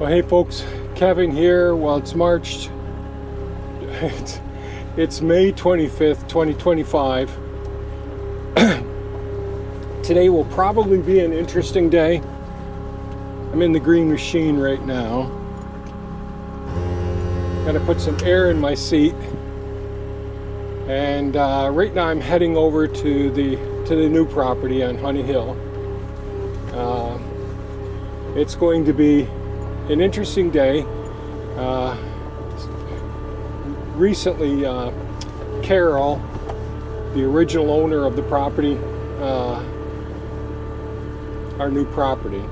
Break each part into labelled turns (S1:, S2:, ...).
S1: Well, hey folks, Kevin here. Well, it's it's May 25th, 2025. Today will probably be an interesting day. I'm in the green machine right now. Gotta put some air in my seat. And right now I'm heading over to the new property on Honey Hill. It's going to be an interesting day. Recently, Carol, the original owner of the property, our new property,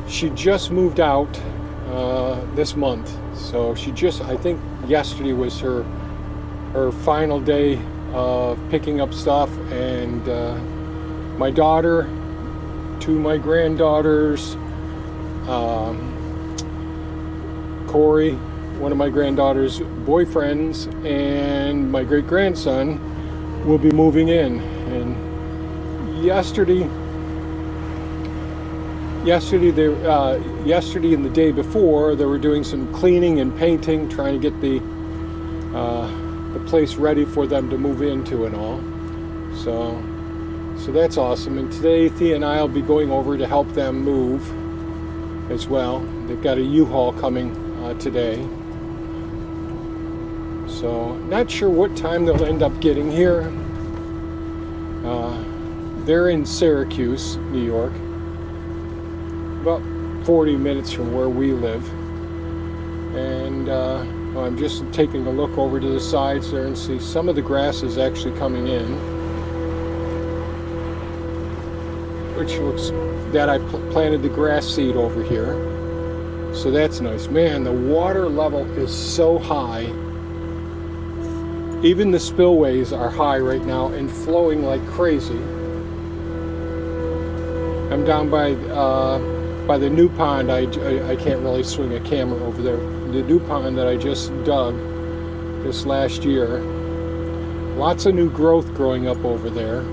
S1: she just moved out this month. So I think yesterday was her final day of picking up stuff, and my daughter, two of my granddaughters, Corey, one of my granddaughter's boyfriends, and my great-grandson will be moving in. And yesterday and the day before, they were doing some cleaning and painting, trying to get the place ready for them to move into and all. So that's awesome. And today Thea and I will be going over to help them move as well. They've got a U-Haul coming today. So not sure what time they'll end up getting here. They're in Syracuse, New York, about 40 minutes from where we live. And I'm just taking a look over to the sides there and see some of the grass is actually coming in, which looks that I planted the grass seed over here. So that's nice. Man, the water level is so high. Even the spillways are high right now and flowing like crazy. I'm down by the new pond. I can't really swing a camera over there. The new pond that I just dug this last year. Lots of new growth growing up over there.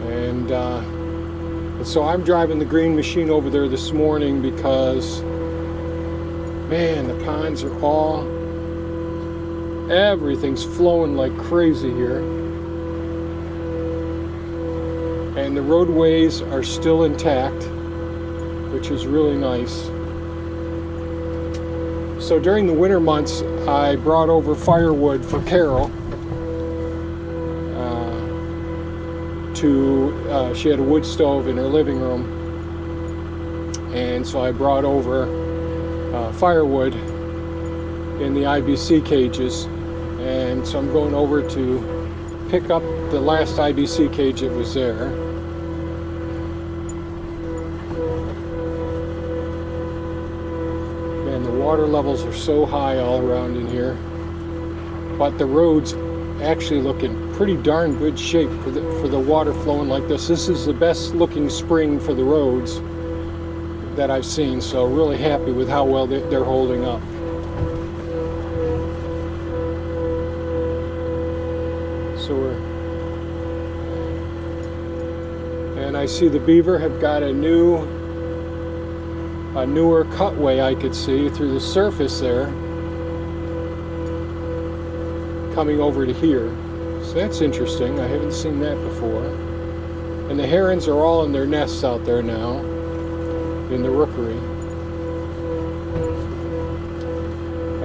S1: And so I'm driving the green machine over there this morning because, man, the ponds are everything's flowing like crazy here. And the roadways are still intact, which is really nice. So during the winter months, I brought over firewood for Carol. She had a wood stove in her living room, and so I brought over firewood in the IBC cages, and so I'm going over to pick up the last IBC cage that was there. Man, the water levels are so high all around in here, but the roads actually look in pretty darn good shape for the water flowing like this. This is the best looking spring for the roads that I've seen, so really happy with how well they're holding up. And I see the beaver have got a newer cutway I could see through the surface there, coming over to here. So that's interesting. I haven't seen that before. And the herons are all in their nests out there now in the rookery.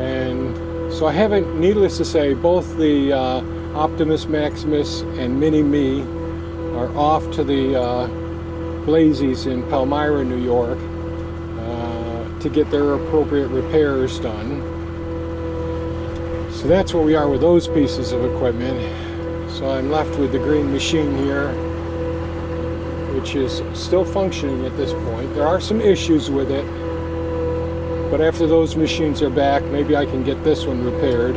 S1: And so I haven't, needless to say, both the Optimus Maximus and Mini Me are off to the Blazies in Palmyra, New York, to get their appropriate repairs done. So that's where we are with those pieces of equipment. So I'm left with the green machine here, which is still functioning at this point. There are some issues with it, but after those machines are back, maybe I can get this one repaired.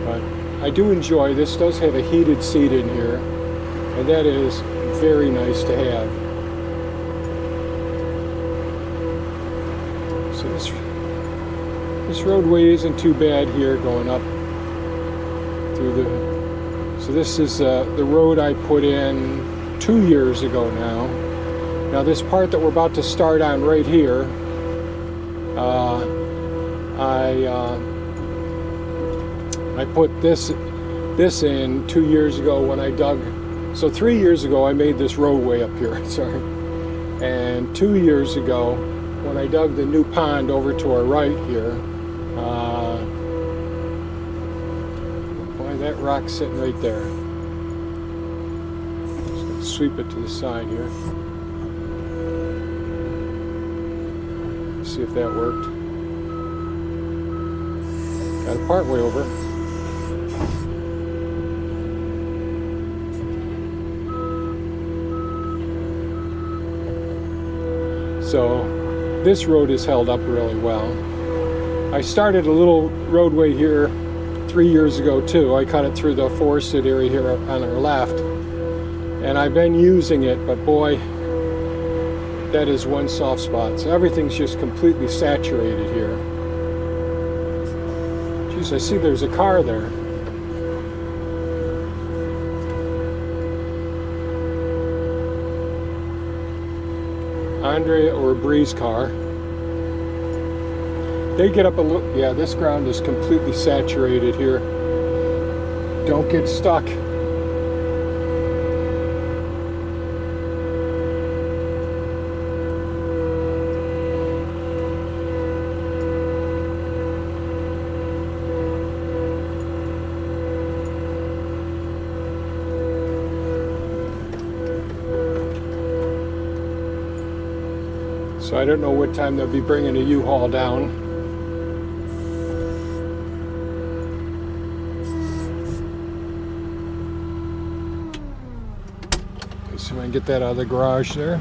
S1: But I do enjoy, this does have a heated seat in here, and that is very nice to have. So this roadway isn't too bad here going up through the... So this is the road I put in 2 2 years ago now. Now this part that we're about to start on right here, I put this in 2 years ago when I dug. So 3 years ago I made this roadway up here, sorry. And 2 years ago when I dug the new pond over to our right here, boy, that rock's sitting right there. Just gonna sweep it to the side here. See if that worked. Got it part way over. So this road is held up really well. I started a little roadway here 3 years ago too. I cut it through the forested area here on our left, and I've been using it, but boy, that is one soft spot. So everything's just completely saturated here. Geez, I see there's a car there. Andrea or Bree's car. They get up a little, yeah, this ground is completely saturated here. Don't get stuck. So I don't know what time they'll be bringing a U-Haul down. Let's see if I can get that out of the garage there.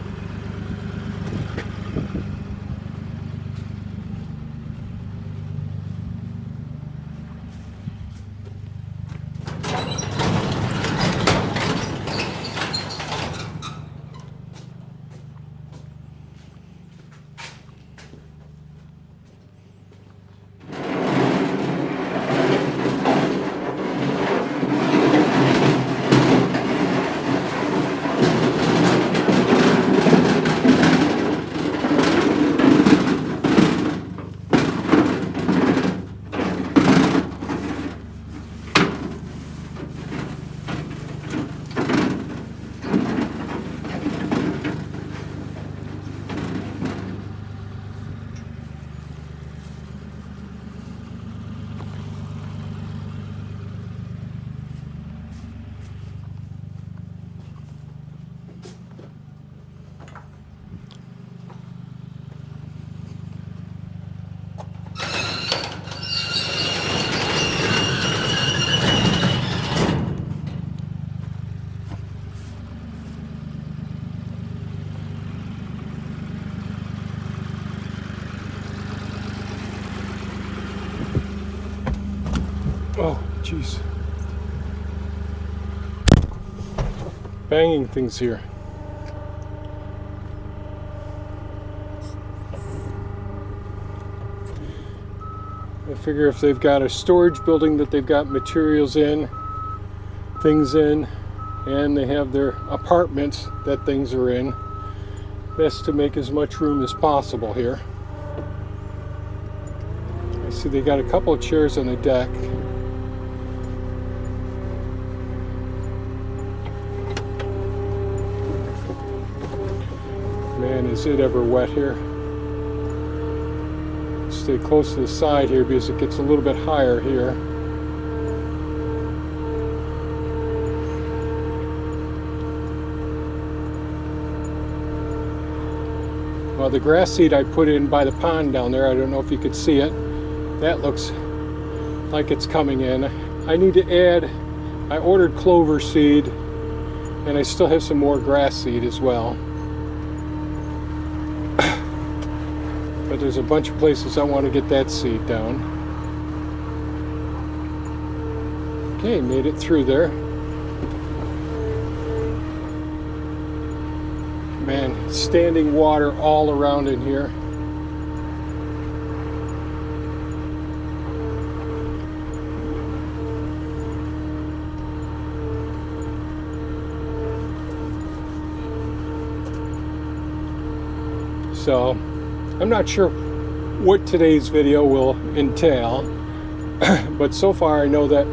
S1: Oh, jeez. Banging things here. I figure if they've got a storage building that they've got materials in, things in, and they have their apartments that things are in, best to make as much room as possible here. I see they got a couple of chairs on the deck. Man, is it ever wet here. Stay close to the side here because it gets a little bit higher here. Well, the grass seed I put in by the pond down there, I don't know if you could see it. That looks like it's coming in. I need to add, I ordered clover seed, and I still have some more grass seed as well. But there's a bunch of places I want to get that seed down. Okay, made it through there. Man, standing water all around in here. So I'm not sure what today's video will entail, but so far I know that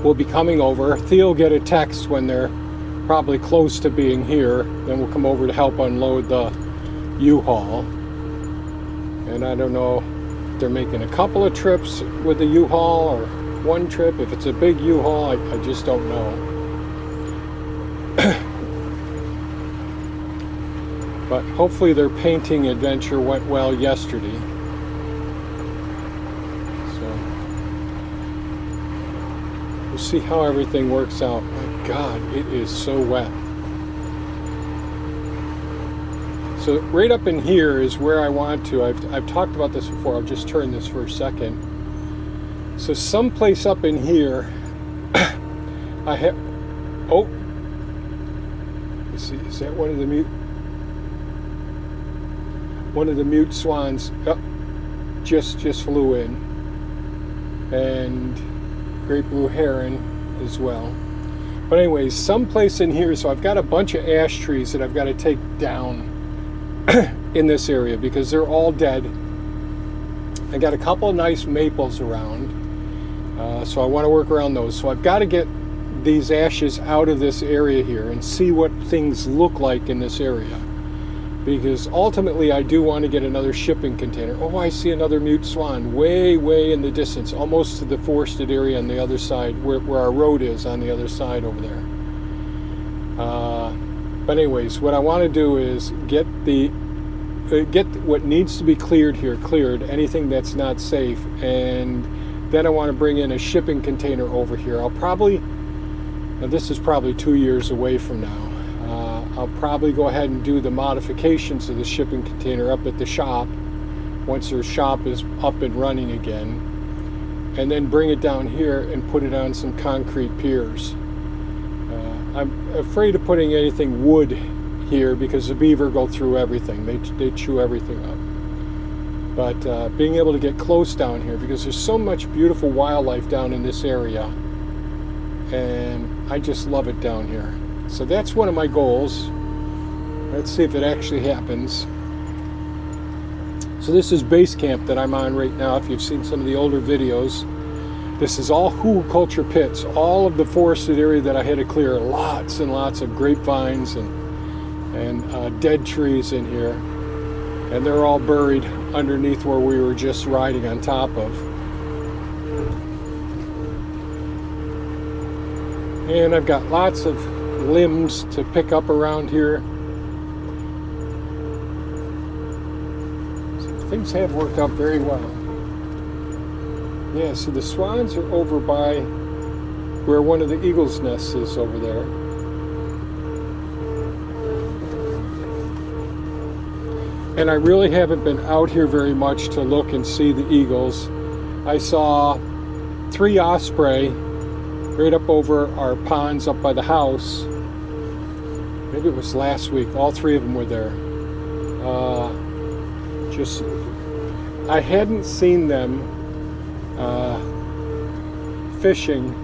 S1: we'll be coming over. Theo will get a text when they're probably close to being here. Then we'll come over to help unload the U-Haul. And I don't know if they're making a couple of trips with the U-Haul or one trip. If it's a big U-Haul, I just don't know. But hopefully their painting adventure went well yesterday. So we'll see how everything works out. My God, it is so wet. So right up in here is where I want to. I've talked about this before. I'll just turn this for a second. So someplace up in here, I have. Oh, let's see. Is that one of the mute? One of the mute swans just flew in, and great blue heron as well. But anyways, someplace in here, so I've got a bunch of ash trees that I've got to take down in this area because they're all dead. I got a couple of nice maples around, so I want to work around those. So I've got to get these ashes out of this area here and see what things look like in this area. Because ultimately I do want to get another shipping container. Oh, I see another mute swan way in the distance, almost to the forested area on the other side, where our road is on the other side over there. But anyways, what I want to do is get what needs to be cleared here cleared, anything that's not safe, and then I want to bring in a shipping container over here. Now this is probably 2 years away from now. I'll probably go ahead and do the modifications of the shipping container up at the shop once their shop is up and running again, and then bring it down here and put it on some concrete piers. I'm afraid of putting anything wood here because the beaver go through everything. They chew everything up. But being able to get close down here, because there's so much beautiful wildlife down in this area, and I just love it down here. So that's one of my goals. Let's see if it actually happens. So this is base camp that I'm on right now. If you've seen some of the older videos, this is all hugelkultur pits. All of the forested area that I had to clear. Lots and lots of grapevines and dead trees in here. And they're all buried underneath where we were just riding on top of. And I've got lots of limbs to pick up around here. So things have worked out very well. Yeah, so the swans are over by where one of the eagle's nests is over there. And I really haven't been out here very much to look and see the eagles. I saw 3 osprey right up over our ponds up by the house. Maybe it was last week. All 3 of them were there. I hadn't seen them fishing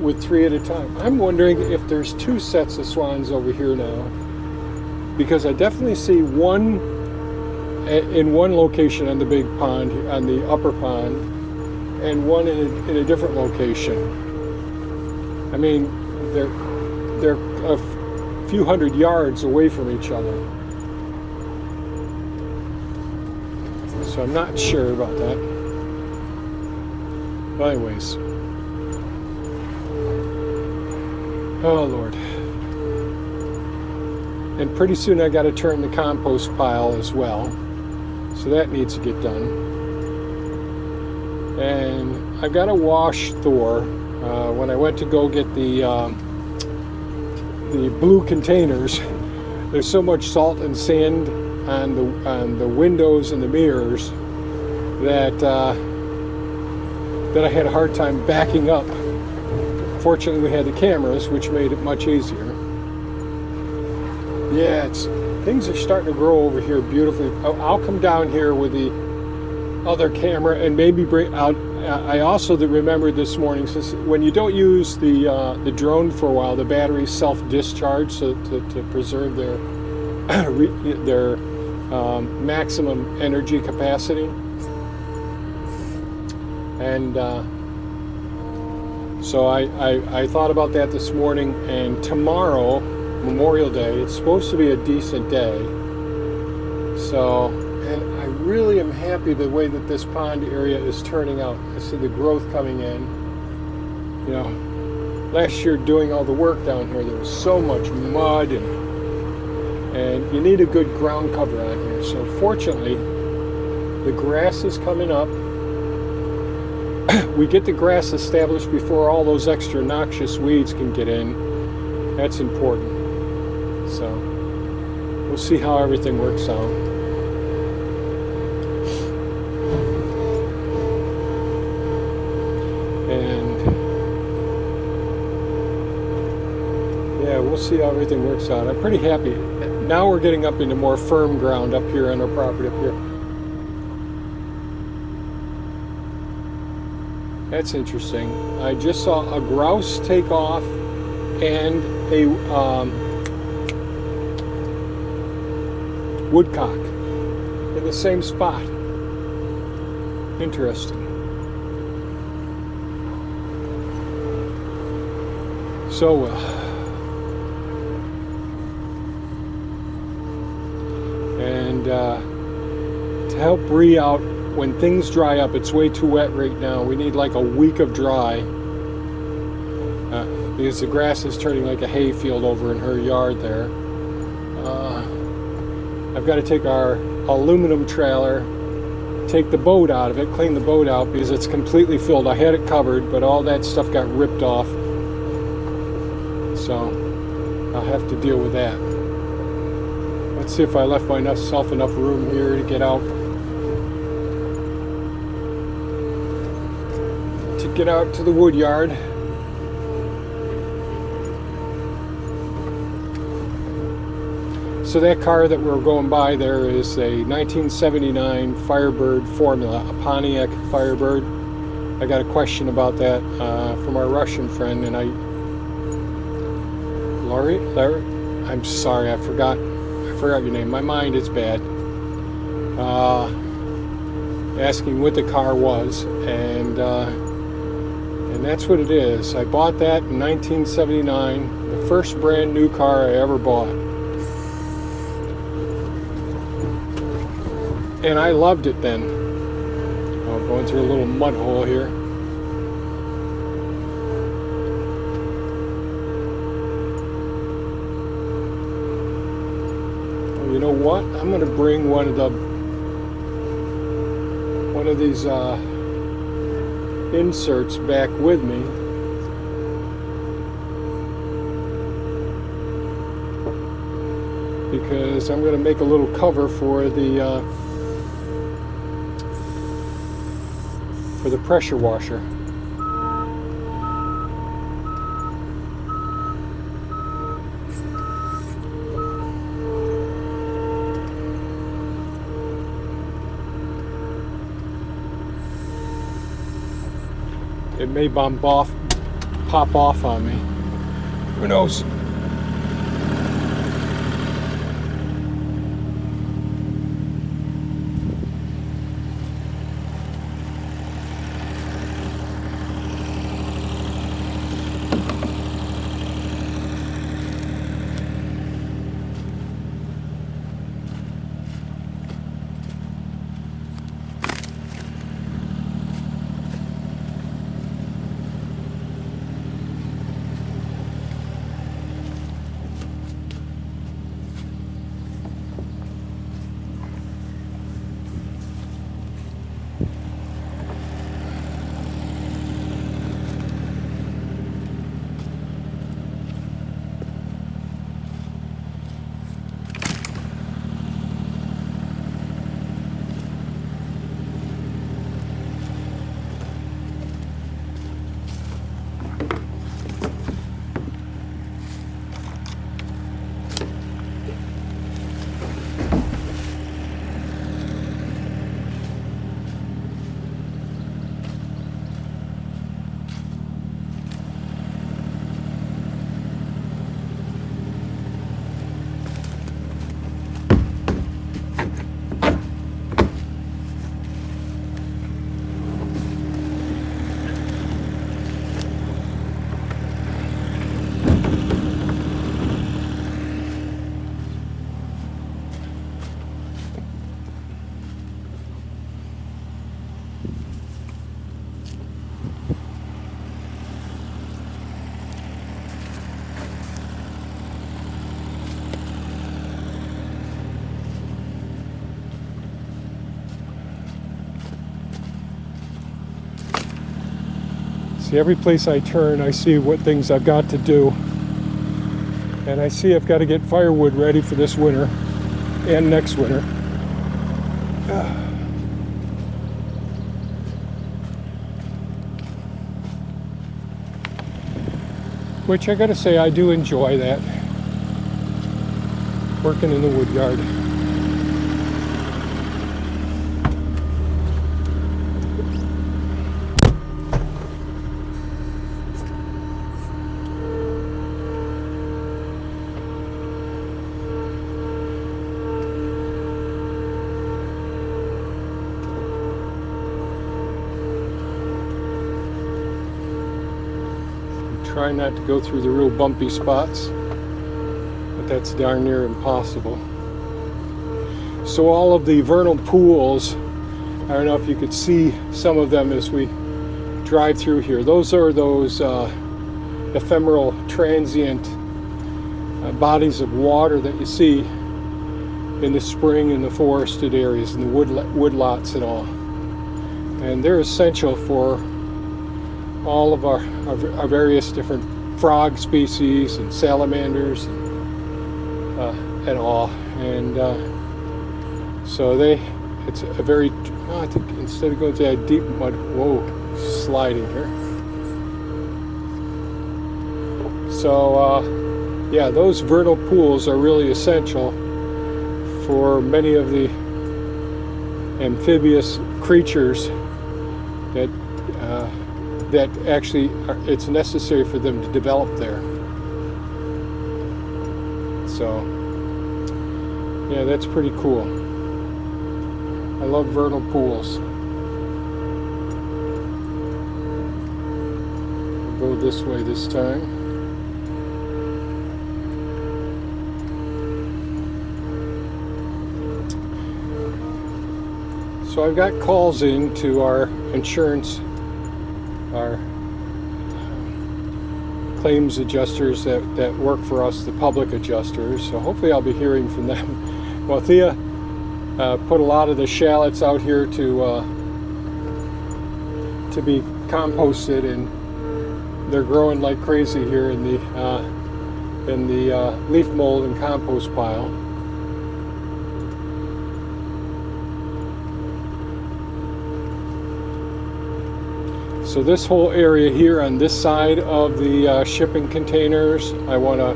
S1: with 3 at a time. I'm wondering if there's 2 sets of swans over here now, because I definitely see one in one location on the big pond, on the upper pond, and one in a different location. I mean, they're a few hundred yards away from each other. So I'm not sure about that. But anyways. Oh Lord. And pretty soon I got to turn the compost pile as well. So that needs to get done. And I've got to wash Thor. When I went to go get the blue containers, there's so much salt and sand on the windows and the mirrors that I had a hard time backing up. Fortunately, we had the cameras, which made it much easier. Yeah, things are starting to grow over here beautifully. I'll come down here with the other camera and maybe bring out. I also remembered this morning, since when you don't use the drone for a while, the batteries self-discharge to preserve their their maximum energy capacity. And so I thought about that this morning, and tomorrow, Memorial Day, it's supposed to be a decent day. So, and I really am happy the way that this pond area is turning out. I see the growth coming in. You know, last year doing all the work down here, there was so much mud, and you need a good ground cover on here. So fortunately, the grass is coming up. We get the grass established before all those extra noxious weeds can get in. That's important. So we'll see how everything works out. And yeah, we'll see how everything works out. I'm pretty happy. Now we're getting up into more firm ground up here on our property up here. That's interesting. I just saw a grouse take off and a woodcock in the same spot. Interesting. So and to help Bree out, when things dry up, it's way too wet right now. We need like a week of dry because the grass is turning like a hay field over in her yard there. I've got to take our aluminum trailer, take the boat out of it, clean the boat out because it's completely filled. I had it covered, but all that stuff got ripped off. So I'll have to deal with that. Let's see if I left myself enough room here to get out. Get out to the wood yard. So that car that we're going by there is a 1979 Firebird Formula, a Pontiac Firebird. I got a question about that from our Russian friend, and Larry, I'm sorry, I forgot your name. My mind is bad. Asking what the car was, and that's what it is. I bought that in 1979, the first brand new car I ever bought. And I loved it then. Oh, going through a little mud hole here. Well, you know what? I'm going to bring one of these inserts back with me. Because I'm going to make a little cover for the pressure washer. It may pop off on me. Who knows? See, every place I turn, I see what things I've got to do. And I see I've got to get firewood ready for this winter and next winter. Which I gotta say, I do enjoy that. Working in the wood yard. Try not to go through the real bumpy spots, but that's darn near impossible. So all of the vernal pools, I don't know if you could see some of them as we drive through here. Those are those ephemeral, transient bodies of water that you see in the spring in the forested areas, in the wood lots and all. And they're essential for all of our various different frog species and salamanders and all. And so it's a very, I think instead of going to that deep mud, whoa, sliding here. So yeah, those vernal pools are really essential for many of the amphibious creatures that actually it's necessary for them to develop there. So yeah, that's pretty cool. I love vernal pools. I'll go this way this time. So I've got calls in to our insurance, our claims adjusters that work for us, the public adjusters. So hopefully I'll be hearing from them. Well, Thea put a lot of the shallots out here to be composted, and they're growing like crazy here in the leaf mold and compost pile. So this whole area here on this side of the shipping containers, I want to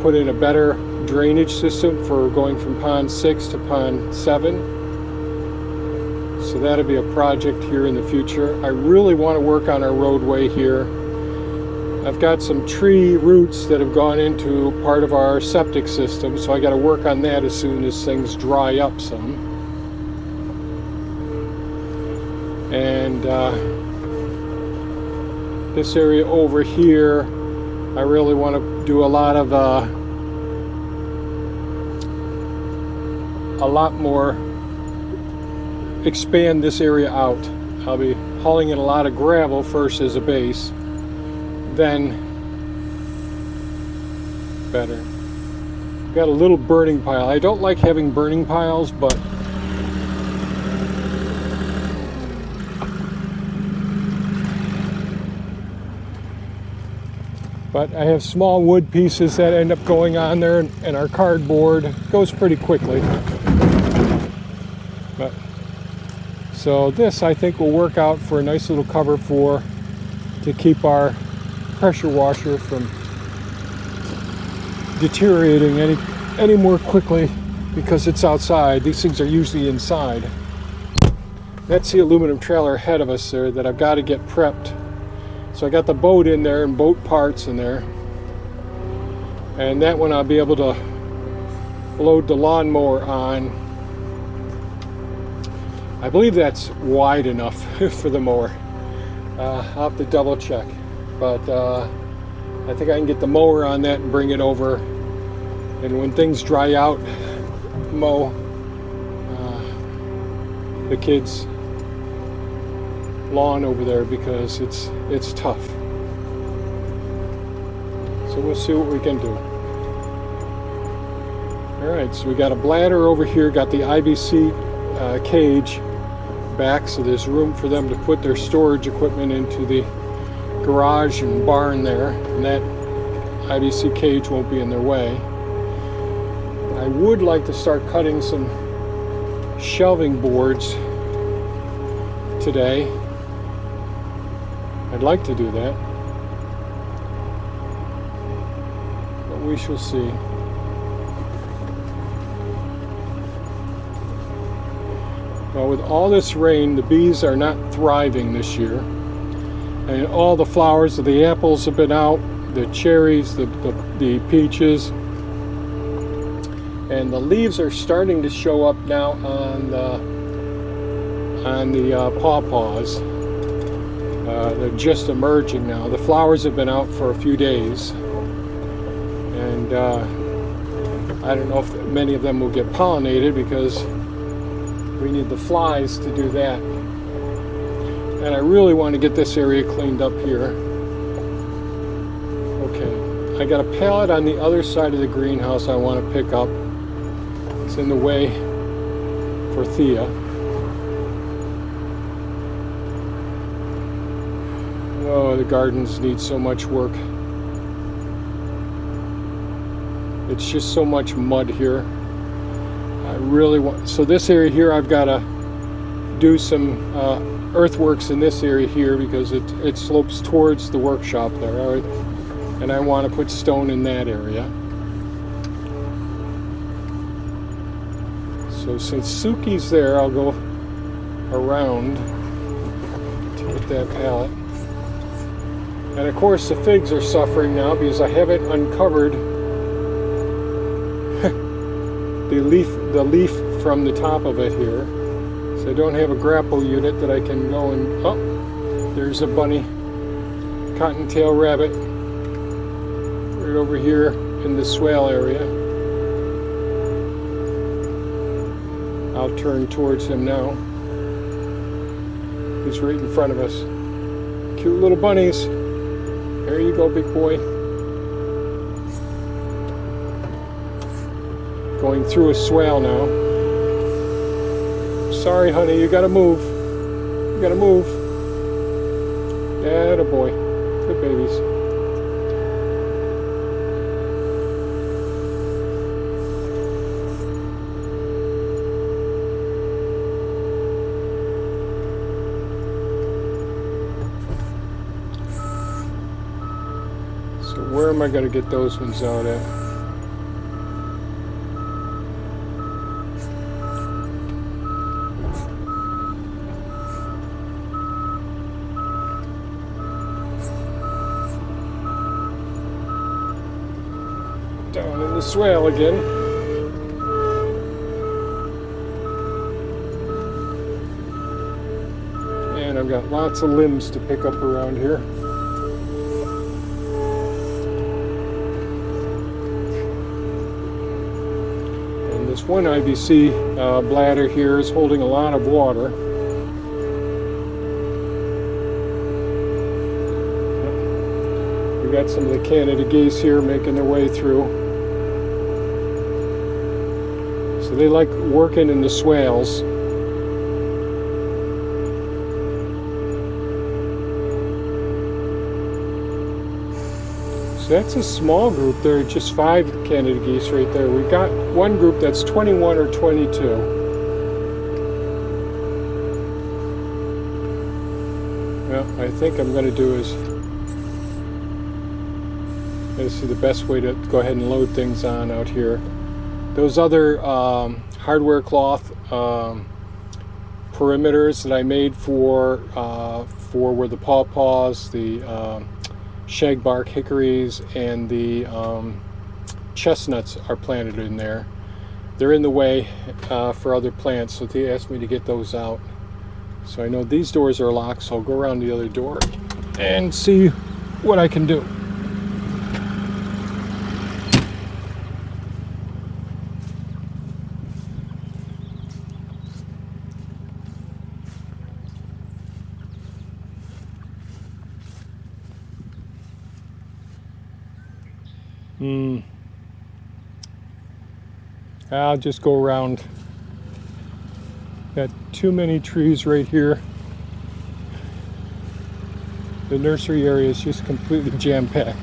S1: put in a better drainage system for going from pond 6 to pond 7. So that'll be a project here in the future. I really want to work on our roadway here. I've got some tree roots that have gone into part of our septic system, so I got to work on that as soon as things dry up some. And this area over here, I really want to do a lot more, expand this area out. I'll be hauling in a lot of gravel first as a base, then better. Got a little burning pile. I don't like having burning piles, but I have small wood pieces that end up going on there, and our cardboard goes pretty quickly. But so this, I think, will work out for a nice little cover to keep our pressure washer from deteriorating any more quickly, because it's outside. These things are usually inside. That's the aluminum trailer ahead of us there that I've got to get prepped. So I got the boat in there and boat parts in there, and that one I'll be able to load the lawnmower on. I believe that's wide enough for the mower. I'll have to double check, but I think I can get the mower on that and bring it over, and when things dry out, mow the kids' lawn over there, because it's tough. So we'll see what we can do. Alright, so we got a bladder over here, got the IBC cage back, so there's room for them to put their storage equipment into the garage and barn there, and that IBC cage won't be in their way. I would like to start cutting some shelving boards today. I'd like to do that, but we shall see. Well, with all this rain, the bees are not thriving this year. And all the flowers of the apples have been out, the cherries, the peaches, and the leaves are starting to show up now on the pawpaws. They're just emerging now. The flowers have been out for a few days, and I don't know if many of them will get pollinated because we need the flies to do that. And I really want to get this area cleaned up here. Okay, I got a pallet on the other side of the greenhouse I want to pick up. It's in the way for Thea. Oh, the gardens need so much work. It's just so much mud here. I really want, so this area here I've got to do some earthworks in this area here because it slopes towards the workshop there, all right? And I want to put stone in that area. So since Suki's there, I'll go around to get that pallet. And of course the figs are suffering now because I haven't uncovered the leaf from the top of it here. So I don't have a grapple unit that I can go and, oh, there's a bunny cottontail rabbit right over here in the swale area. I'll turn towards him now. He's right in front of us. Cute little bunnies. There you go, big boy. Going through a swale now. Sorry, honey, you gotta move. You gotta move. Atta boy. Good babies. So where am I gonna get those ones out at? Down in the swale again. And I've got lots of limbs to pick up around here. And this one IBC bladder here is holding a lot of water. We got some of the Canada geese here making their way through. So they like working in the swales. So that's a small group. There are just 5 Canada geese right there. We've got one group that's 21 or 22. Well, I think I'm going to do is see the best way to go ahead and load things on out here. Those other hardware cloth perimeters that I made for where the pawpaws, the shagbark hickories, and the chestnuts are planted in there. They're in the way for other plants, so they asked me to get those out. So I know these doors are locked, so I'll go around the other door and see what I can do. I'll just go around Got too many trees right here. The nursery area is just completely jam-packed.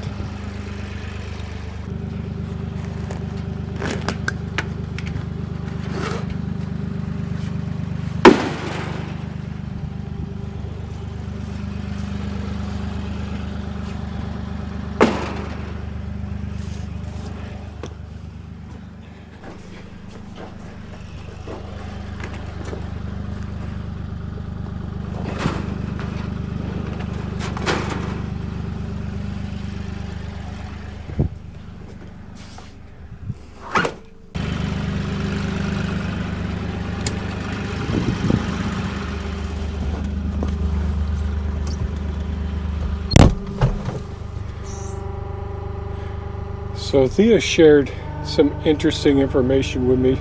S1: So Thea shared some interesting information with me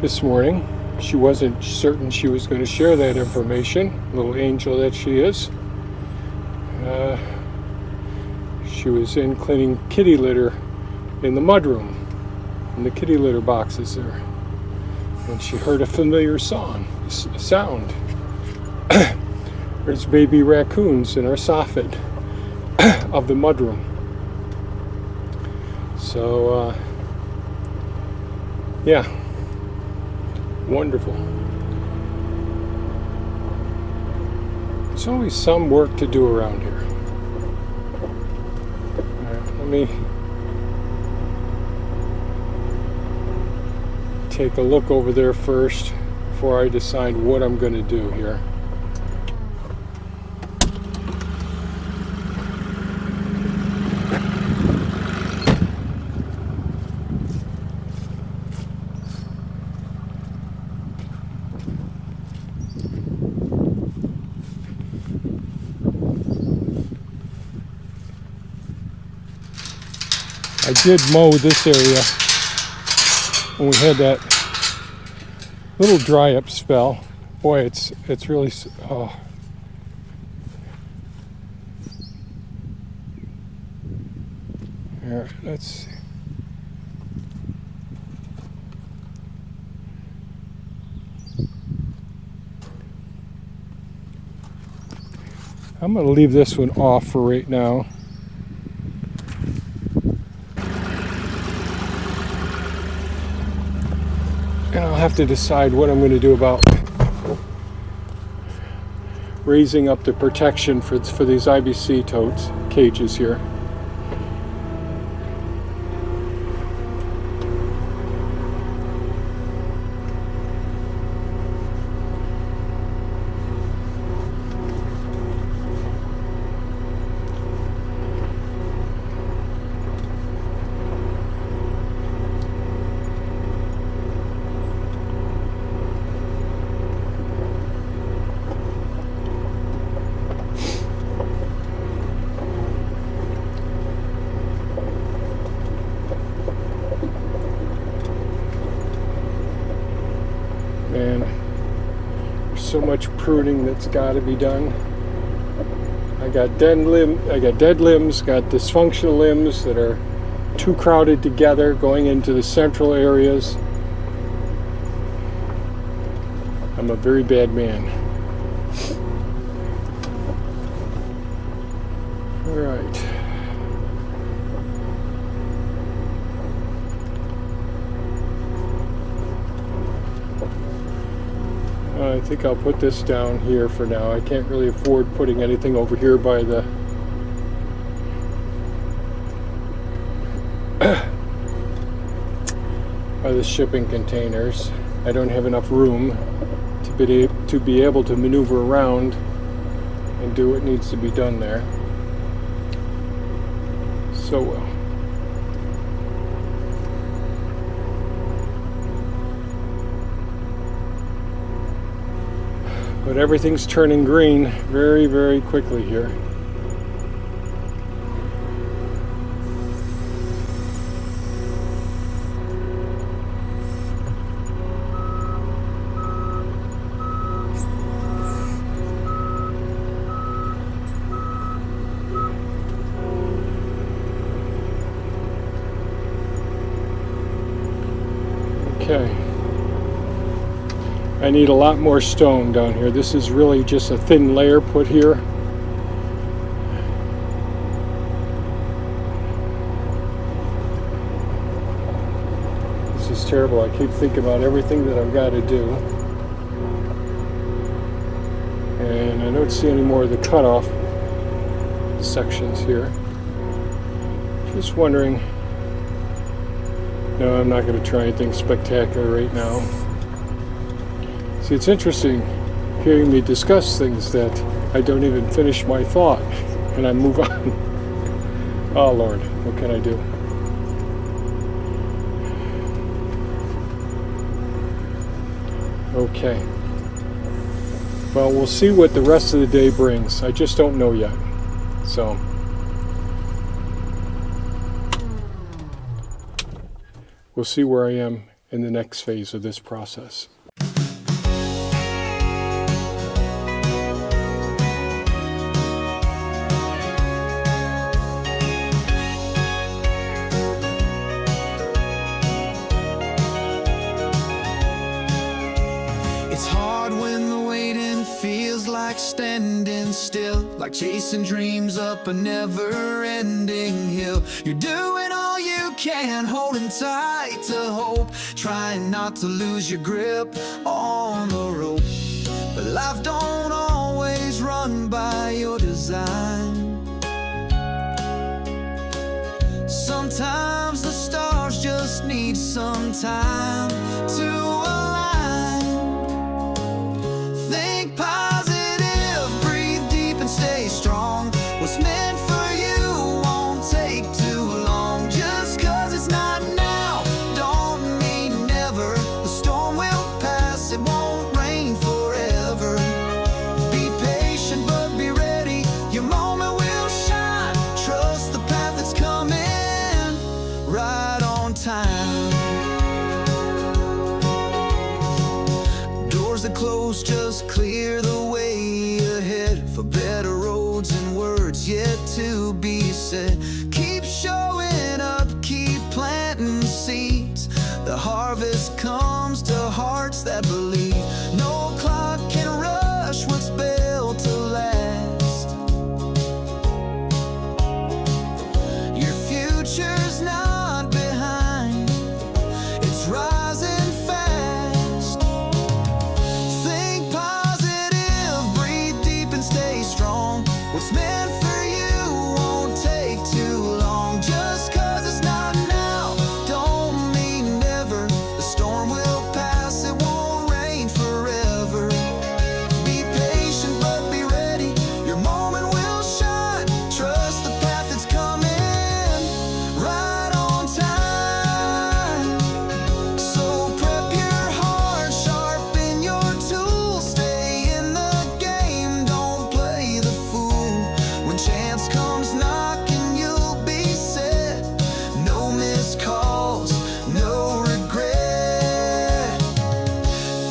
S1: this morning. She wasn't certain she was going to share that information, little angel that she is. She was in cleaning kitty litter in the mudroom, in the kitty litter boxes there. And she heard a familiar sound. There's baby raccoons in our soffit of the mudroom. So, yeah, wonderful. There's always some work to do around here. All right, let me take a look over there first before I decide what I'm going to do here. I did mow this area when we had that little dry up spell. Boy, it's really, oh. Here, let's see. I'm going to leave this one off for right now. And I'll have to decide what I'm going to do about raising up the protection for these IBC totes, cages here. Man, there's so much pruning that's got to be done. I got dead limbs, got dysfunctional limbs that are too crowded together going into the central areas. I'm a very bad man. All right. I think I'll put this down here for now. I can't really afford putting anything over here by the shipping containers. I don't have enough room to be able to maneuver around and do what needs to be done there. So well. But everything's turning green very, very quickly here. Okay. I need a lot more stone down here. This is really just a thin layer put here. This is terrible. I keep thinking about everything that I've got to do. And I don't see any more of the cutoff sections here. Just wondering. No, I'm not going to try anything spectacular right now. See, it's interesting hearing me discuss things that I don't even finish my thought and I move on. Oh Lord, what can I do? Okay. Well, we'll see what the rest of the day brings. I just don't know yet. So we'll see where I am in the next phase of this process.
S2: It's hard when the waiting feels like standing still, like chasing dreams up a never-ending hill. You're doing all you can, holding tight to hope, trying not to lose your grip on the rope. But life don't always run by your design. Sometimes the stars just need some time to align. Think positive, breathe deep and stay strong. What's meant for you won't take too long. Just 'cause it's not now don't mean never. The storm will pass, it won't rain forever. Be patient but be ready, your moment will shine. Trust the path that's coming, right on time. Doors that close just clear the way ahead, for better roads and words yet to be said. Keep showing up, keep planting seeds. The harvest comes to hearts that believe. No clock can rush what's built to last. Your future's not behind, it's rising fast. Think positive, breathe deep and stay strong. What's meant for you won't take too long. Just 'cause it's not now don't mean never. The storm will pass, it won't rain forever. Be patient but be ready, your moment will shine. Trust the path that's coming, right on time. So prep your heart, sharpen your tools, stay in the game, don't play the fool. When chance comes knocking, you'll be set. No missed calls, no regret.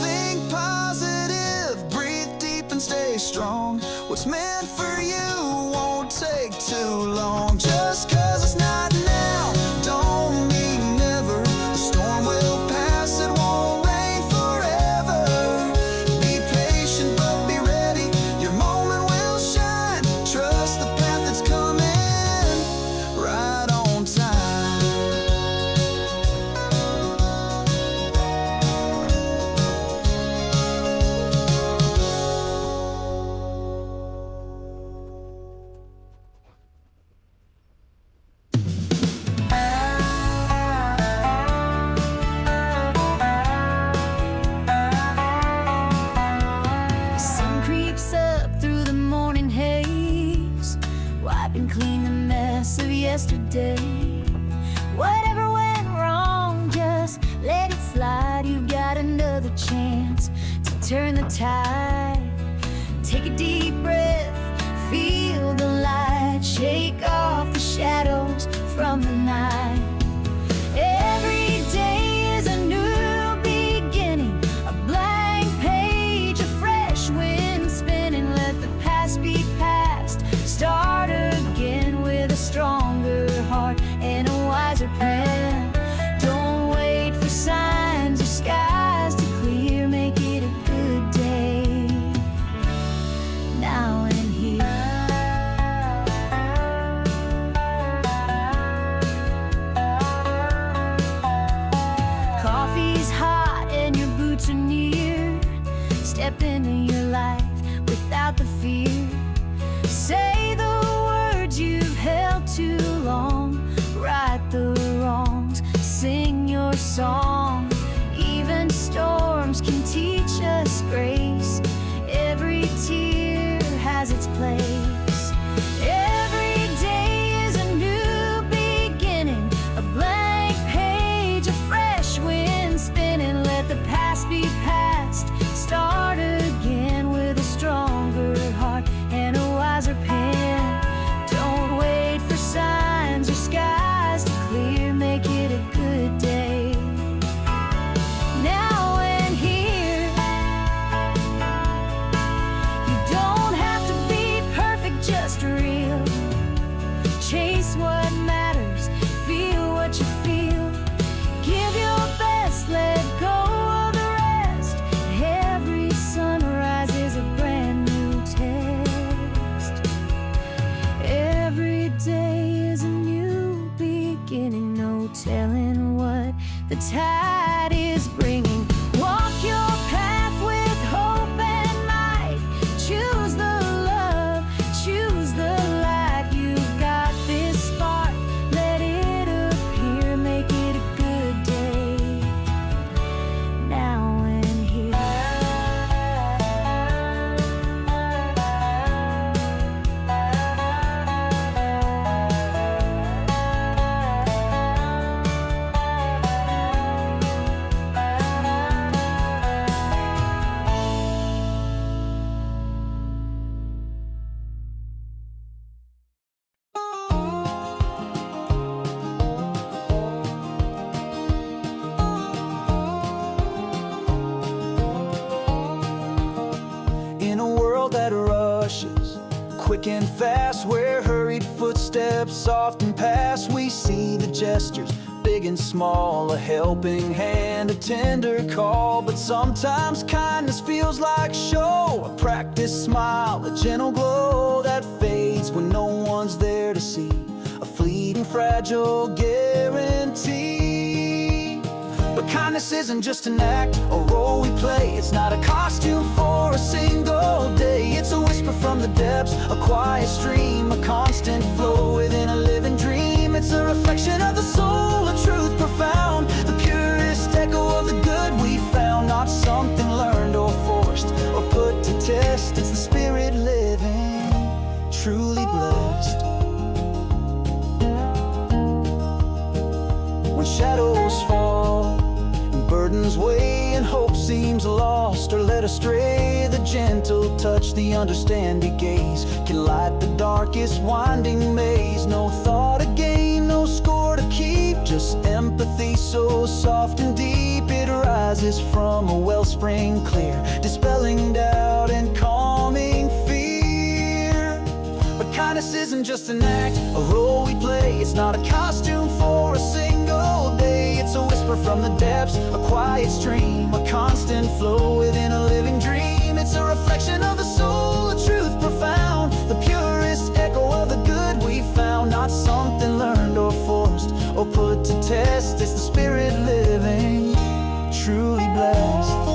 S2: Think positive, breathe deep and stay strong. What's meant for you won't take too long. Just 'cause it's not now don't mean never. The storm will pass, it won't rain forever. Be patient but be ready, your moment will shine. Trust the path that's coming, right on time. Sun creeps up through the morning haze, wiping clean the mess of yesterday. Whatever went wrong, just let it slide. You've got another chance to turn the tide. Take a deep breath, feel the light, shake off the shadows from the night. Every day is a new beginning, a blank page, a fresh wind spinning. Let the past be past, start again with a stronger heart and a wiser plan. Don't wait for signs or skies to clear, make it a not the fear. Say the words you've held too long, right the wrongs, sing your song. Even storms can teach us grace. Every tear has its place. Every day is a new beginning, a blank page, a fresh wind spinning. Let the past be past, start again with a stronger heart and a wiser pen. Don't wait for signs or skies to clear, make it a good day. Now and here, you don't have to be perfect, just real. Chase what matters, feel what you feel. Give your best, let go of the rest. Every sunrise is a brand new test. Every day is a new beginning, no telling what the tide is bringing. Walk your path with hope and might. Choose the love, choose the light. You've got this spark, let it appear, make it a good day. Now and here.
S3: In a world that rushes quick and fast, where hurried footsteps often pass, we see the gestures, big and small, a helping hand, a tender call. But sometimes kindness feels like show, a practiced smile, a gentle glow that fades when no one's there to see, a fleeting, fragile guarantee. But kindness isn't just an act, a role we play. It's not a costume for a single day. It's a whisper from the depths, a quiet stream, a constant flow within a living dream. It's a reflection of the soul, a truth profound, the purest echo of the good we found. Not something learned or forced or put to test. It's the spirit living, truly blessed. When shadows fall, burdens weigh and hope seems lost or led astray, the gentle touch, the understanding gaze can light the darkest winding maze. No thought to gain, no score to keep, just empathy so soft and deep. It rises from a wellspring clear, dispelling doubt and calming fear. But kindness isn't just an act, a role we play. It's not a costume for a single day. It's a whisper from the depths, a quiet stream, a constant flow within a living dream. It's a reflection of the soul, a truth profound, the purest echo of the good we found. Not something learned or forced or put to test. It's the spirit living, truly blessed.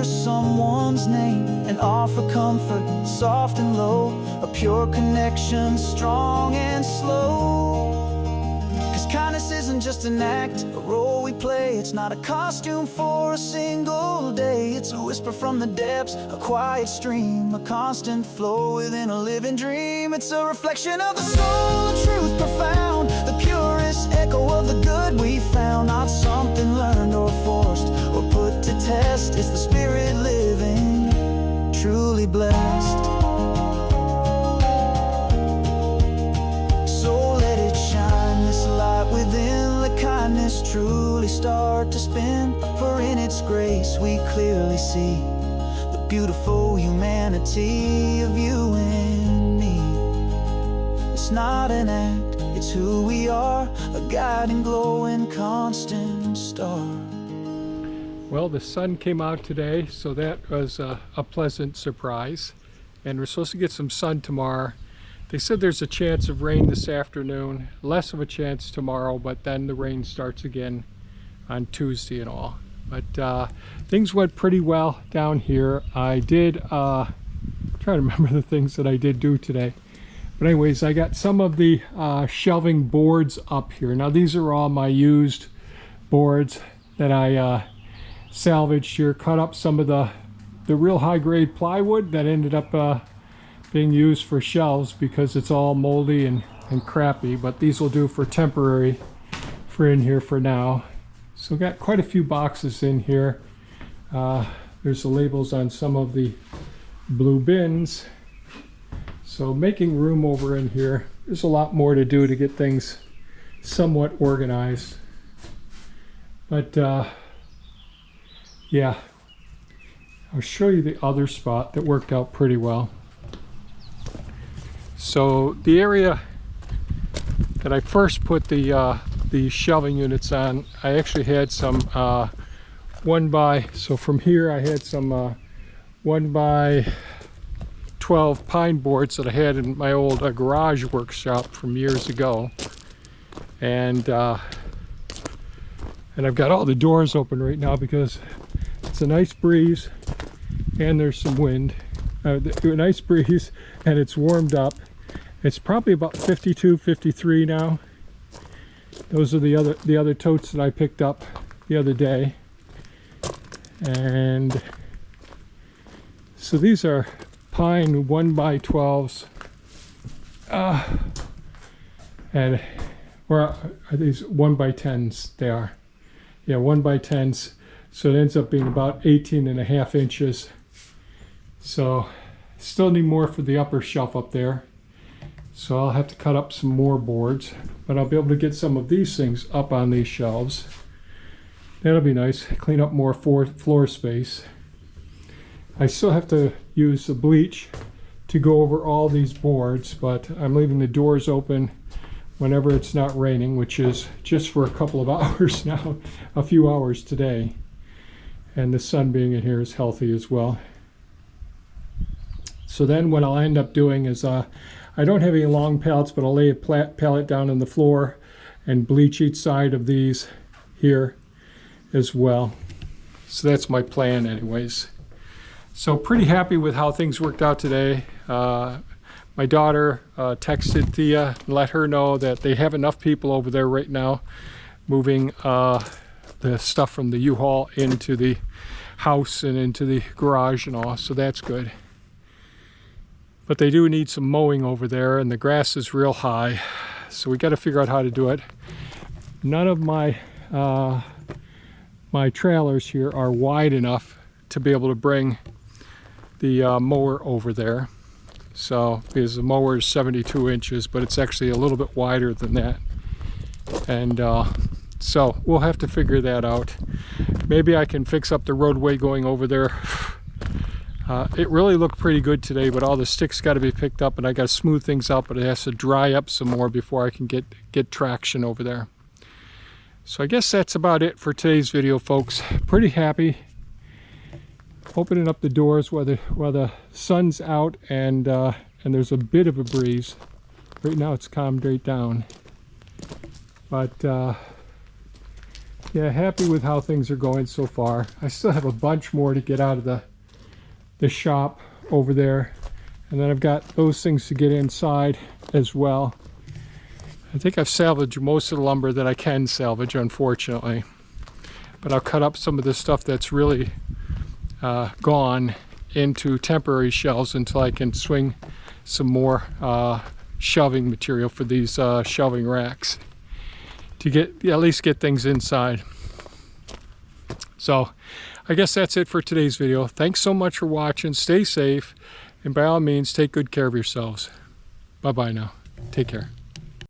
S3: Someone's name and offer comfort, soft and low, a pure connection, strong and slow. 'Cause kindness isn't just an act, a role we play. It's not a costume for a single day. It's a whisper from the depths, a quiet stream, a constant flow within a living dream. It's a reflection of the soul, a truth profound, the purest echo of the good we found. Not something learned or forced or put to test. It's the spirit living, truly blessed. So let it shine, this light within, the kindness truly start to spin. For in its grace we clearly see the beautiful humanity of you and me. It's not an act, It's who we are, a guiding, glowing, constant star.
S1: Well, the sun came out today, so that was a pleasant surprise. And we're supposed to get some sun tomorrow. They said there's a chance of rain this afternoon, less of a chance tomorrow, but then the rain starts again on Tuesday and all. But things went pretty well down here. I did, try to remember the things that I did do today. But anyways, I got some of the shelving boards up here. Now these are all my used boards that I salvaged here, cut up some of the real high-grade plywood that ended up being used for shelves because it's all moldy and crappy, but these will do for temporary for in here for now. So got quite a few boxes in here. There's the labels on some of the blue bins. So making room over in here. There's a lot more to do to get things somewhat organized. But yeah, I'll show you the other spot that worked out pretty well. So the area that I first put the shelving units on, I actually had some so from here I had some 1x12 pine boards that I had in my old garage workshop from years ago, and I've got all the doors open right now because it's a nice breeze and there's some wind. A nice breeze, and it's warmed up. It's probably about 52, 53 now. Those are the other totes that I picked up the other day. And so these are pine 1x12s. And or are these 1x10s? They are. Yeah, 1x10s. So it ends up being about 18.5 inches. So still need more for the upper shelf up there. So I'll have to cut up some more boards, but I'll be able to get some of these things up on these shelves. That'll be nice. Clean up more floor space. I still have to use the bleach to go over all these boards, but I'm leaving the doors open whenever it's not raining, which is just for a couple of hours now, a few hours today. And the sun being in here is healthy as well. So then what I'll end up doing is I don't have any long pallets, but I'll lay a pallet down on the floor and bleach each side of these here as well. So that's my plan anyways. So pretty happy with how things worked out today. My daughter texted Thea and let her know that they have enough people over there right now moving the stuff from the U-Haul into the house and into the garage and all, so that's good. But they do need some mowing over there, and the grass is real high, so we got to figure out how to do it. None of my my trailers here are wide enough to be able to bring the mower over there. So because the mower is 72 inches, but it's actually a little bit wider than that. And so we'll have to figure that out. Maybe I can fix up the roadway going over there. It really looked pretty good today, but all the sticks got to be picked up, and I got to smooth things out, but it has to dry up some more before I can get traction over there. So I guess that's about it for today's video, folks. Pretty happy. Opening up the doors while the sun's out and there's a bit of a breeze. Right now it's calmed right down. But yeah, happy with how things are going so far. I still have a bunch more to get out of the shop over there, and then I've got those things to get inside as well. I think I've salvaged most of the lumber that I can salvage, unfortunately, but I'll cut up some of the stuff that's really gone into temporary shelves until I can swing some more shelving material for these shelving racks to at least get things inside. So I guess that's it for today's video. Thanks so much for watching. Stay safe, and by all means, take good care of yourselves. Bye-bye now. Take care.